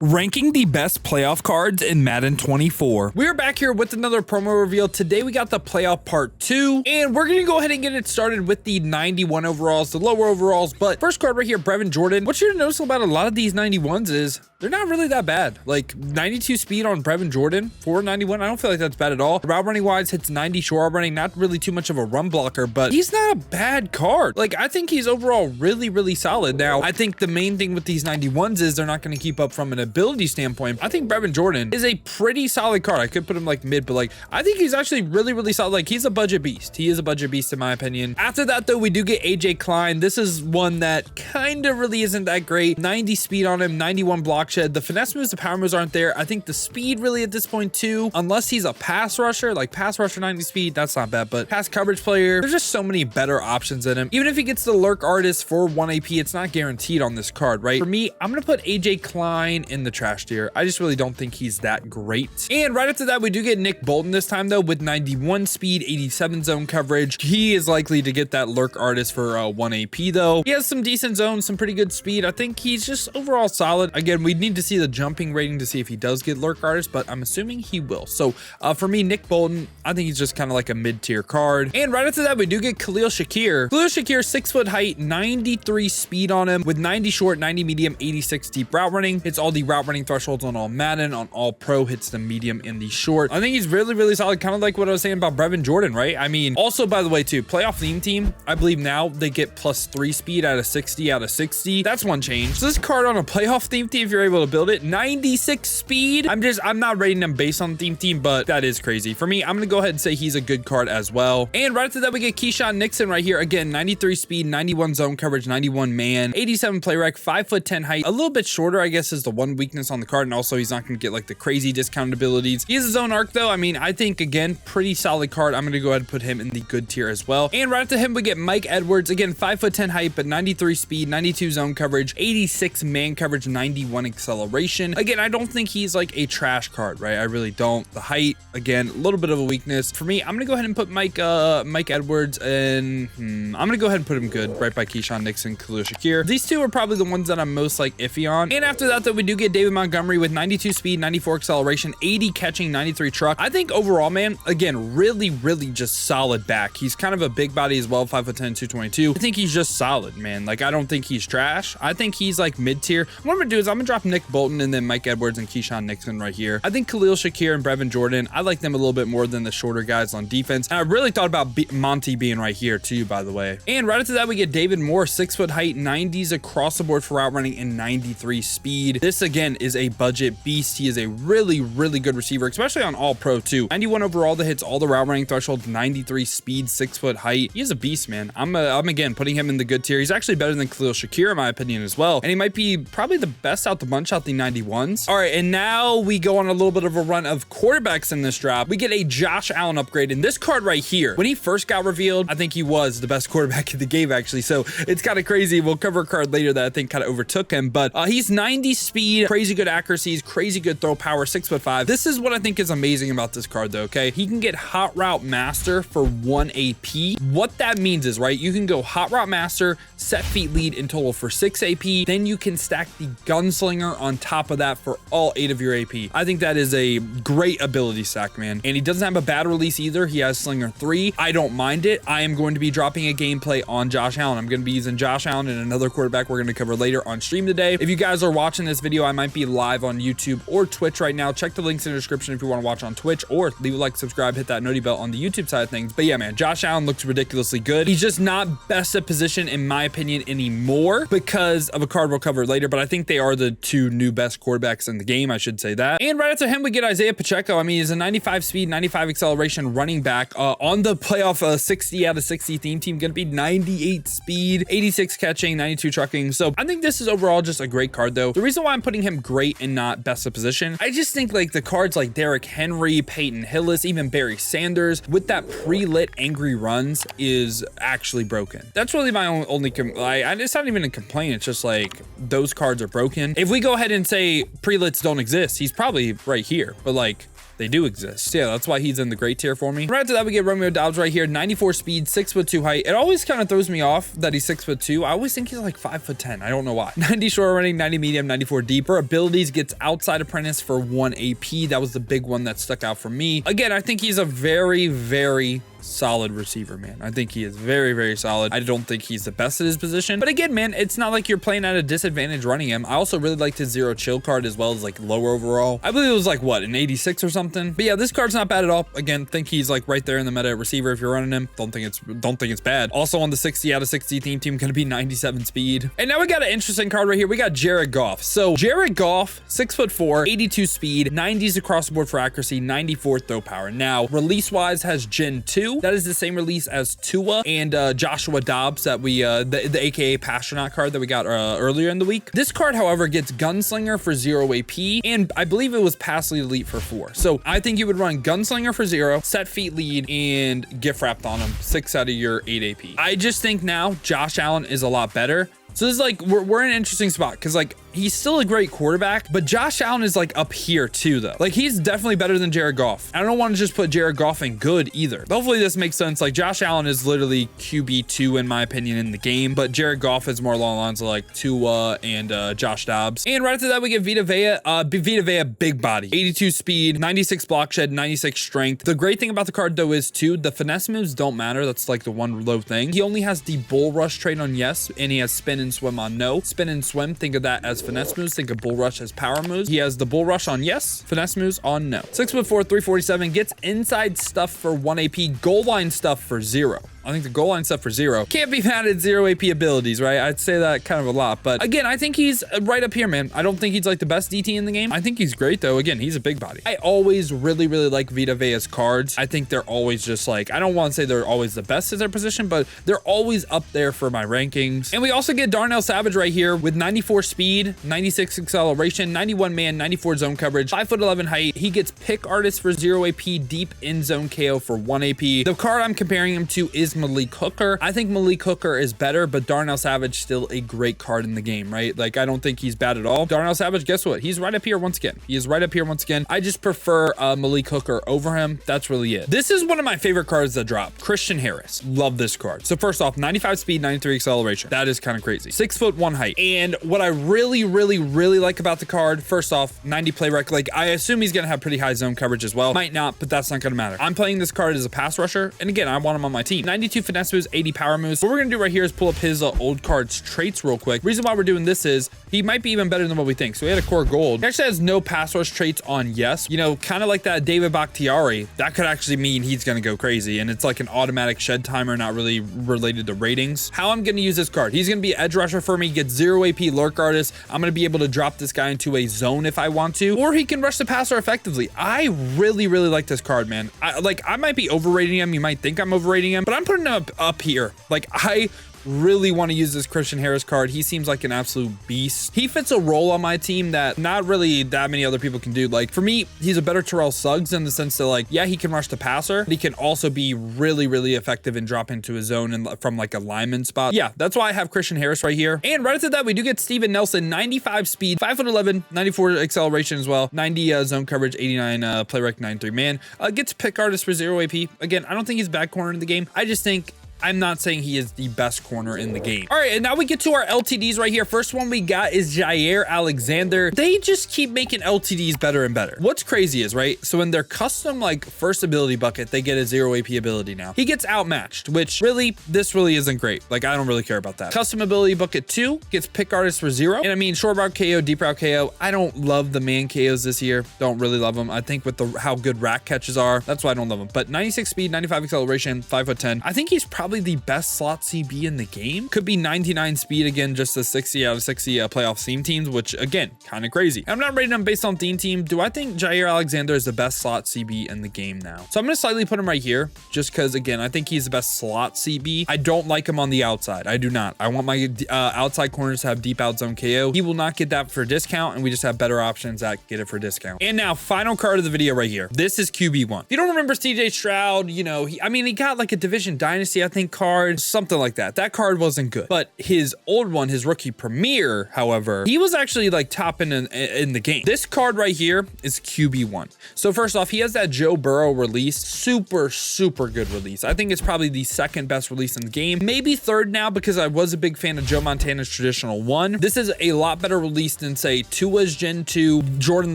Ranking the best playoff cards in Madden 24. We're back here with another promo reveal. Today we got the playoff part 2, and we're going to go ahead and get it started with the 91 overalls, the lower overalls. But first card right here, Brevin Jordan. What you're noticing about a lot of these 91s is they're not really that bad. Like 92 speed on Brevin Jordan for 91. I don't feel like that's bad at all. Route running wise, hits 90 short route running. Not really too much of a run blocker, but he's not a bad card. Like I think he's overall really solid. Now, I think the main thing with these 91s is they're not going to keep up from an ability standpoint. I think Brevin Jordan is a pretty solid card. I could put him like mid, but like I think he's actually really solid. Like he's a budget beast. He is a budget beast in my opinion. After that though, we do get AJ Klein. This is one that kind of really isn't that great. 90 speed on him, 91 block shed. The finesse moves, the power moves aren't there. I think the speed really at this point too, unless he's a pass rusher, like pass rusher 90 speed, that's not bad, but pass coverage player, there's just so many better options in him. Even if he gets the lurk artist for 1 AP, it's not guaranteed on this card, right? For me, I'm gonna put AJ Klein in the trash tier. I just really don't think he's that great. And right after that, we do get Nick Bolton this time though, with 91 speed, 87 zone coverage. He is likely to get that lurk artist for 1 AP though. He has some decent zones, some pretty good speed. I think he's just overall solid. Again, we need to see the jumping rating to see if he does get lurk artist, but I'm assuming he will. So for me, Nick Bolton, I think he's just kind of like a mid-tier card. And right after that, we do get Shakir. 6 foot height, 93 speed on him with 90 short, 90 medium, 86 deep route running. Hits all the route running thresholds on all Madden, on all pro, hits the medium and the short. I think he's really solid, kind of like what I was saying about Brevin Jordan, right? I mean, also by the way too, playoff theme team, I believe now they get +3 speed out of 60 out of 60. That's one change. So this card on a playoff theme team, if you're able to build it, 96 speed. I'm not rating him based on theme team, but that is crazy. For me, I'm gonna go ahead and say he's a good card as well. And right after that, we get Keesan Nixon right here. Again, 93 speed, 91 zone coverage, 91 man, 87 play rec, 5'10" height. A little bit shorter, I guess, is the one weakness on the card. And also he's not gonna get like the crazy discounted abilities. He has his own arc though. I mean, I think again, pretty solid card. I'm gonna go ahead and put him in the good tier as well. And right after him, we get Mike Edwards. Again, 5'10" height, but 93 speed, 92 zone coverage, 86 man coverage, 91 acceleration. Again, I don't think he's like a trash card, right? I really don't. The height, again, a little bit of a weakness. For me, I'm gonna go ahead and put Mike Edwards in, I'm gonna go ahead and put him good, right by Keesan Nixon, Shakir. These two are probably the ones that I'm most like iffy on. And after that, though, we do get David Montgomery with 92 speed, 94 acceleration, 80 catching, 93 truck. I think overall, man, again, really just solid back. He's kind of a big body as well, 5'10", 222. I think he's just solid, man. Like, I don't think he's trash. I think he's like mid-tier. What I'm gonna do is I'm gonna drop Nick Bolton and then Mike Edwards and Keesan Nixon right here. I think Shakir and Brevin Jordan, I like them a little bit more than the shorter guys on defense. And I really thought about Monty being right here too, by the way. And right after that, we get David Moore, 6 foot height, 90s across the board for route running and 93 speed. This again is a budget beast. He is a really good receiver, especially on all pro too. 91 overall that hits all the route running thresholds, 93 speed, 6 foot height. He is a beast, man. I'm again putting him in the good tier. He's actually better than Shakir in my opinion as well. And he might be probably the best out the bunch out the 91s. All right, and now we go on a little bit of a run of quarterbacks in this drop. We get a Josh Allen upgrade in this card right here. When he first got revealed, I think he was the best quarterback in the game actually. So it's kind of crazy. We'll cover a card later that I think kind of overtook him, but he's 90 speed, crazy good accuracies, crazy good throw power, 6'5". This is what I think is amazing about this card though, okay? He can get hot route master for 1 AP. What that means is, right, you can go hot route master, set feet lead in total for 6 AP, then you can stack the gunslinger on top of that for all 8 of your AP. I think that is a great ability stack, man. And he doesn't have a bad release either. He has Slinger 3. I don't mind it. I am going to be dropping a gameplay on Josh Allen. I'm going to be using Josh Allen and another quarterback we're going to cover later on stream today. If you guys are watching this video, I might be live on YouTube or Twitch right now. Check the links in the description if you want to watch on Twitch, or leave a like, subscribe, hit that noti bell on the YouTube side of things. But yeah, man, Josh Allen looks ridiculously good. He's just not best at position in my opinion anymore because of a card we'll cover later, but I think they are the 2 new best quarterbacks in the game, I should say that. And right after him, we get Isaiah Pacheco. I mean, he's a 95 speed, 95 acceleration running back on the playoff 60 out of 60 theme team, gonna be 98 speed, 86 catching, 92 trucking. So I think this is overall just a great card though. The reason why I'm putting him great and not best of position, I just think like the cards like Derrick Henry, Peyton Hillis, even Barry Sanders with that pre-lit angry runs is actually broken. That's really my only it's not even a complaint. It's just like those cards are broken. If we go ahead and say pre-lits don't exist, he's probably right here, but like they do exist. Yeah, that's why he's in the great tier for me. Right after that, we get Romeo Dobbs right here, 94 speed, 6'2" height. It always kind of throws me off that he's 6'2". I always think he's like 5'10". I don't know why. 90 short running, 90 medium, 94 deep. For abilities, gets outside apprentice for 1 AP. That was the big one that stuck out for me. Again, I think he's a very, very solid receiver, man. I think he is very, very solid. I don't think he's the best at his position, but again, man, it's not like you're playing at a disadvantage running him. I also really liked his 0 chill card as well as like lower overall. I believe it was like what, an 86 or something. But yeah, this card's not bad at all. Again, think he's like right there in the meta receiver if you're running him. Don't think it's bad. Also on the 60 out of 60 team gonna be 97 speed. And now we got an interesting card right here. We got Jared Goff. So Jared Goff, 6'4", 82 speed, 90s across the board for accuracy, 94 throw power. Now release wise has Gen 2. That is the same release as Tua and Joshua Dobbs that we the AKA Pastronaut card that we got earlier in the week. This card, however, gets Gunslinger for 0 AP, and I believe it was Pass Lead Elite for 4. So I think you would run Gunslinger for 0, Set Feet Lead, and Gift Wrapped on him, 6 out of your 8 AP. I just think now Josh Allen is a lot better. So this is like, we're in an interesting spot because like he's still a great quarterback, but Josh Allen is like up here too though. Like he's definitely better than Jared Goff. I don't want to just put Jared Goff in good either. Hopefully this makes sense. Like Josh Allen is literally QB2 in my opinion in the game, but Jared Goff is more along the lines of like Tua and Josh Dobbs. And right after that we get Vita Vea. Vita Vea, big body, 82 speed, 96 block shed, 96 strength. The great thing about the card though is too, the finesse moves don't matter. That's like the one low thing. He only has the bull rush trait on yes, and he has spin and swim on no. Spin and swim, think of that as finesse moves. Think of bull rush as power moves. He has the bull rush on yes, finesse moves on no. 6'4", 347, gets inside stuff for 1 AP, goal line stuff for 0. I think the goal line stuff for 0. Can't be mad at 0 AP abilities, right? I'd say that kind of a lot. But again, I think he's right up here, man. I don't think he's like the best DT in the game. I think he's great, though. Again, he's a big body. I always really, really like Vita Vea's cards. I think they're always just like, I don't want to say they're always the best at their position, but they're always up there for my rankings. And we also get Darnell Savage right here with 94 speed, 96 acceleration, 91 man, 94 zone coverage, 5'11" height. He gets pick artist for 0 AP, deep in zone KO for 1 AP. The card I'm comparing him to is Malik Hooker. I think Malik Hooker is better, but Darnell Savage still a great card in the game, right? Like I don't think he's bad at all. Darnell Savage, guess what? He's right up here once again. He is right up here once again. I just prefer Malik Hooker over him. That's really it. This is one of my favorite cards that dropped. Christian Harris. Love this card. So first off, 95 speed, 93 acceleration. That is kind of crazy. 6'1" height. And what I really, really, really like about the card, first off, 90 play rec. Like I assume he's gonna have pretty high zone coverage as well. Might not, but that's not gonna matter. I'm playing this card as a pass rusher, and again, I want him on my team. 92 finesse moves, 80 power moves. What we're gonna do right here is pull up his old cards traits real quick. Reason why we're doing this is he might be even better than what we think. So he had a core gold. He actually has no pass rush traits on yes. You know, kind of like that David Bakhtiari. That could actually mean he's gonna go crazy, and it's like an automatic shed timer, not really related to ratings. How I'm gonna use this card? He's gonna be edge rusher for me, get 0 AP lurk artist. I'm gonna be able to drop this guy into a zone if I want to, or he can rush the passer effectively. I really, really like this card, man. I might be overrating him. You might think I'm overrating him, but I'm putting him up here. Like I really want to use this Christian Harris card. He seems like an absolute beast. He fits a role on my team that not really that many other people can do. Like for me, he's a better Terrell Suggs in the sense that like, yeah, he can rush the passer, but he can also be really, really effective and drop into a zone and from like a lineman spot. Yeah, that's why I have Christian Harris right here. And right after that, we do get Steven Nelson, 95 speed, 5'11", 94 acceleration as well, 90 zone coverage, 89 play rec, 93 man. Gets pick artist for 0 AP. Again, I don't think he's a bad corner in the game. I just think I'm not saying he is the best corner in the game. All right, and now we get to our LTDs right here. First one we got is Jerrel Alexander. They just keep making LTDs better and better. What's crazy is, right, so in their custom like first ability bucket, they get a 0 AP ability now. He gets outmatched, which really, this really isn't great. Like I don't really care about that. Custom ability bucket 2 gets pick artist for 0. And I mean, short route KO, deep route KO. I don't love the man KOs this year. Don't really love them. I think with how good rack catches are, that's why I don't love them. But 96 speed, 95 acceleration, 5'10". I think he's probably the best slot CB in the game. Could be 99 speed again, just a 60 out of 60 playoff theme teams, which again, kind of crazy. I'm not rating him based on theme team. Do I think Jerrel Alexander is the best slot CB in the game now? So I'm going to slightly put him right here just because again, I think he's the best slot CB. I don't like him on the outside. I do not. I want my outside corners to have deep out zone KO. He will not get that for discount, and we just have better options that get it for discount. And now final card of the video right here. This is QB1. If you don't remember CJ Stroud, you know, he got like a division dynasty, I think think, card, something like that. That card wasn't good. But his old one, his rookie premiere, however, he was actually like top in the game. This card right here is QB1. So first off, he has that Joe Burrow release. Super, super good release. I think it's probably the second best release in the game. Maybe third now because I was a big fan of Joe Montana's traditional 1. This is a lot better release than, say, Tua's Gen 2, Jordan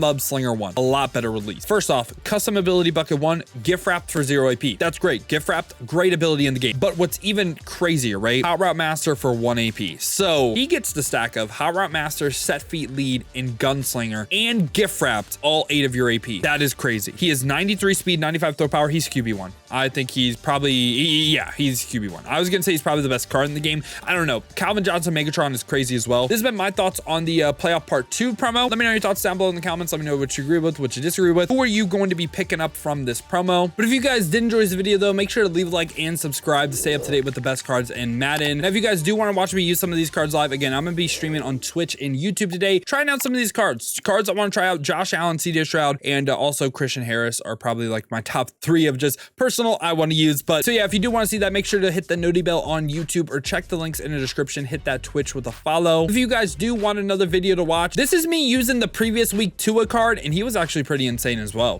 Love's Slinger 1. A lot better release. First off, custom ability bucket 1, gift wrapped for 0 AP. That's great. Gift wrapped, great ability in the game. But what's even crazier, right? Hot Route Master for 1 AP. So he gets the stack of Hot Route Master, Set Feet Lead, and Gunslinger, and gift wrapped all 8 of your AP. That is crazy. He is 93 speed, 95 throw power. He's QB1. I think he's probably, yeah, he's QB1. I was gonna say he's probably the best card in the game. I don't know. Calvin Johnson Megatron is crazy as well. This has been my thoughts on the playoff part 2 promo. Let me know your thoughts down below in the comments. Let me know what you agree with, what you disagree with. Who are you going to be picking up from this promo? But if you guys did enjoy this video though, make sure to leave a like and subscribe to stay up to date with the best cards in Madden. And if you guys do want to watch me use some of these cards live, again, I'm gonna be streaming on Twitch and YouTube today, trying out some of these cards. Cards I want to try out: Josh Allen, CJ Stroud, and also Christian Harris are probably like my top 3 of just personal I want to use. But so yeah, if you do want to see that, make sure to hit the noti bell on YouTube or check the links in the description. Hit that Twitch with a follow. If you guys do want another video to watch, this is me using the previous week Tua card, and he was actually pretty insane as well.